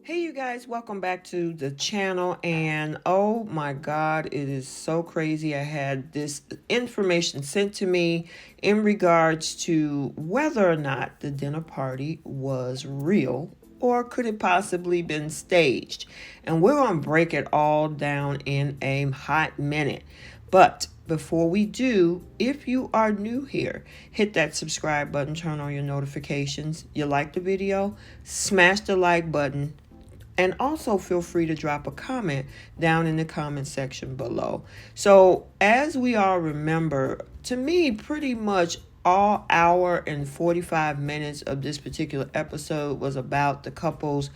Hey you guys, welcome back to the channel. And oh my god, it is so crazy. I had this information sent to me in regards to whether or not the dinner party was real or could it possibly been staged. And we're going to break it all down in a hot minute. But before we do, if you are new here, hit that subscribe button, turn on your notifications. You like the video? Smash the like button. And also feel free to drop a comment down in the comment section below. So as we all remember, to me, pretty much all hour and 45 minutes of this particular episode was about the couples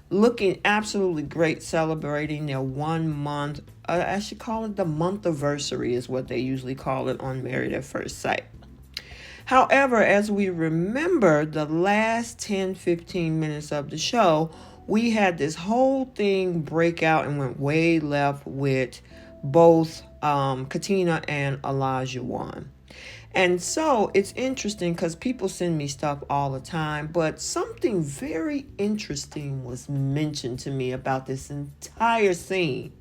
looking absolutely great, celebrating their 1 month, I should call it the month anniversary is what they usually call it on Married at First Sight. However, as we remember, the last 10-15 minutes of the show, we had this whole thing break out and went way left with both Katina and Olajuwon. And so it's interesting because people send me stuff all the time, but something very interesting was mentioned to me about this entire scene.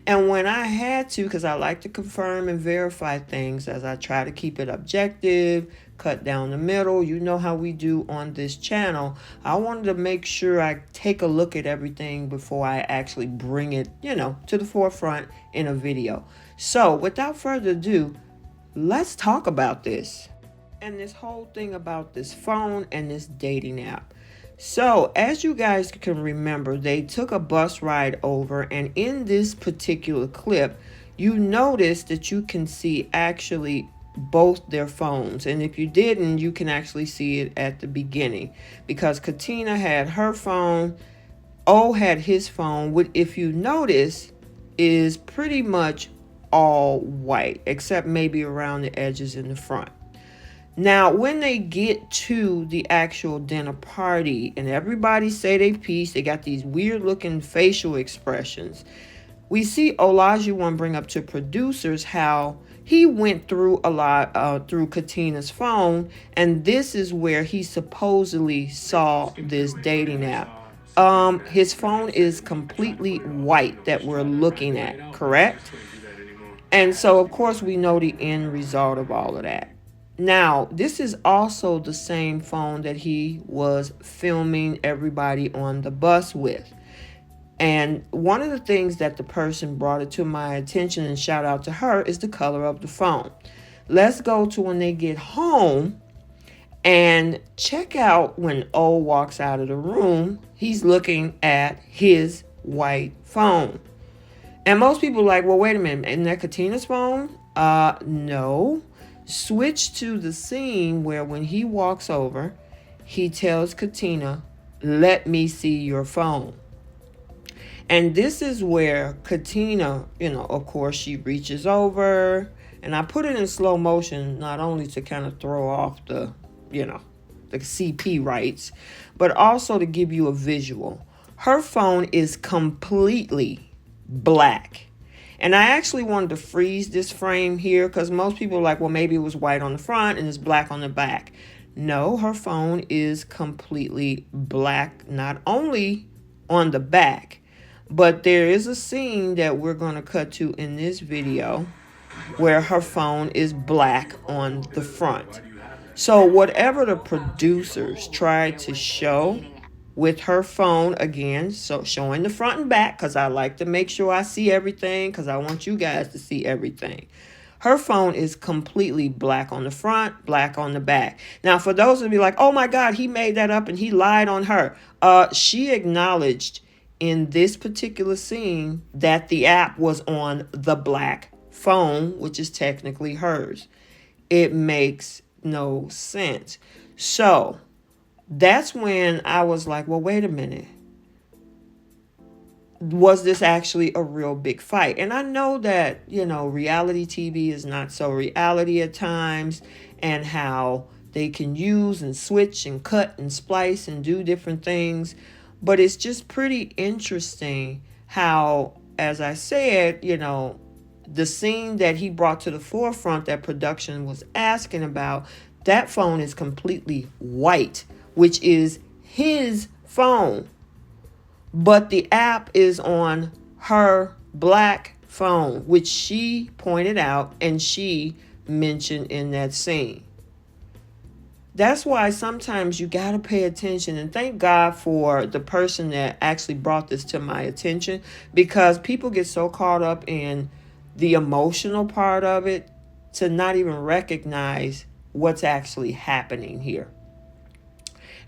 And when I had to, because I like to confirm and verify things as I try to keep it objective, cut down the middle, you know how we do on this channel, I wanted to make sure I take a look at everything before I actually bring it, to the forefront in a video. So without further ado, let's talk about this. And this whole thing about this phone and this dating app. So, as you guys can remember, they took a bus ride over, and in this particular clip, you notice that you can see actually both their phones. And if you didn't, you can actually see it at the beginning because Katina had her phone, O had his phone, which, if you notice, is pretty much all white, except maybe around the edges in the front. Now, when they get to the actual dinner party and everybody say their piece, they got these weird looking facial expressions. We see Olajuwon bring up to producers how he went through a lot through Katina's phone, and this is where he supposedly saw this dating app. His phone is completely white that we're looking at, correct? And so, of course, we know the end result of all of that. Now, this is also the same phone that he was filming everybody on the bus with. And one of the things that the person brought it to my attention, and shout out to her, is the color of the phone. Let's go to when they get home and check out when O walks out of the room. He's looking at his white phone. And most people are like, well, wait a minute, isn't that Katina's phone? No. Switch to the scene where when he walks over, he tells Katina, let me see your phone. And this is where Katina, of course, she reaches over. And I put it in slow motion, not only to kind of throw off the CP rights, but also to give you a visual. Her phone is completely black. And I actually wanted to freeze this frame here because most people are like, well, maybe it was white on the front and it's black on the back. No, her phone is completely black, not only on the back, but there is a scene that we're going to cut to in this video where her phone is black on the front. So whatever the producers tried to show with her phone, again, so showing the front and back, because I like to make sure I see everything, because I want you guys to see everything. Her phone is completely black on the front, black on the back. Now, for those of you like, oh my God, he made that up and he lied on her. She acknowledged in this particular scene that the app was on the black phone, which is technically hers. It makes no sense. So that's when I was like, well, wait a minute. Was this actually a real big fight? And I know that, reality TV is not so reality at times, and how they can use and switch and cut and splice and do different things. But it's just pretty interesting how, as I said, the scene that he brought to the forefront that production was asking about, that phone is completely white, which is his phone. but the app is on her black phone, which she pointed out and she mentioned in that scene. That's why sometimes you got to pay attention, and thank God for the person that actually brought this to my attention, because people get so caught up in the emotional part of it to not even recognize what's actually happening here.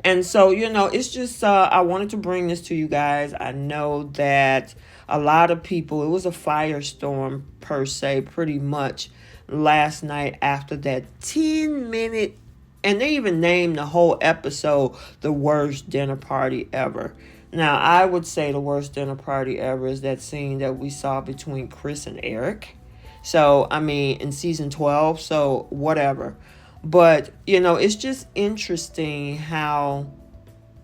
And so, it's just, I wanted to bring this to you guys. I know that a lot of people, it was a firestorm per se, pretty much last night after that 10-minute, and they even named the whole episode the worst dinner party ever. Now, I would say the worst dinner party ever is that scene that we saw between Chris and Eric. So, I mean, in season 12, so whatever. But, it's just interesting how,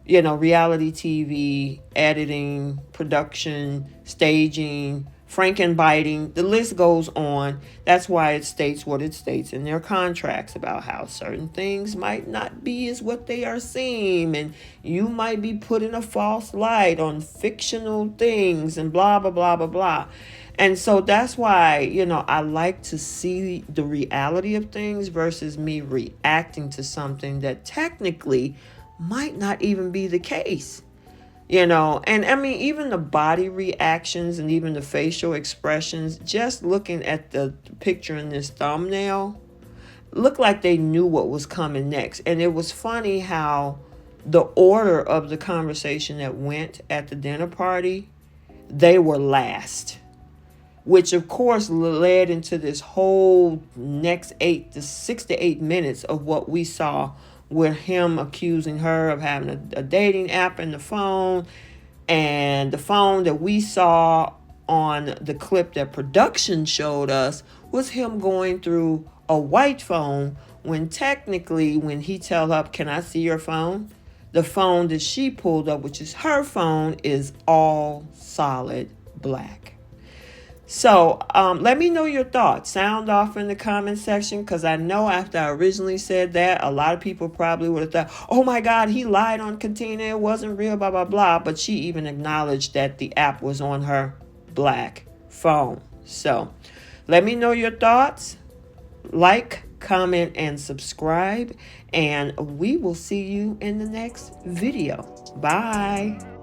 reality TV, editing, production, staging, frankenbiting, the list goes on. That's why it states what it states in their contracts about how certain things might not be as what they are seen, and you might be put in a false light on fictional things and blah, blah, blah, blah, blah. And so that's why, I like to see the reality of things versus me reacting to something that technically might not even be the case. And I mean, even the body reactions and even the facial expressions, just looking at the picture in this thumbnail, looked like they knew what was coming next. And it was funny how the order of the conversation that went at the dinner party, they were last, which of course led into this whole next 6 to 8 minutes of what we saw with him accusing her of having a dating app in the phone, and the phone that we saw on the clip that production showed us was him going through a white phone, when technically when he tell her, can I see your phone? The phone that she pulled up, which is her phone, is all solid black. So let me know your thoughts. Sound off in the comment section, because I know after I originally said that, a lot of people probably would have thought, oh my God, he lied on Katina. It wasn't real, blah, blah, blah. But she even acknowledged that the app was on her black phone. So let me know your thoughts. Like, comment, and subscribe. And we will see you in the next video. Bye.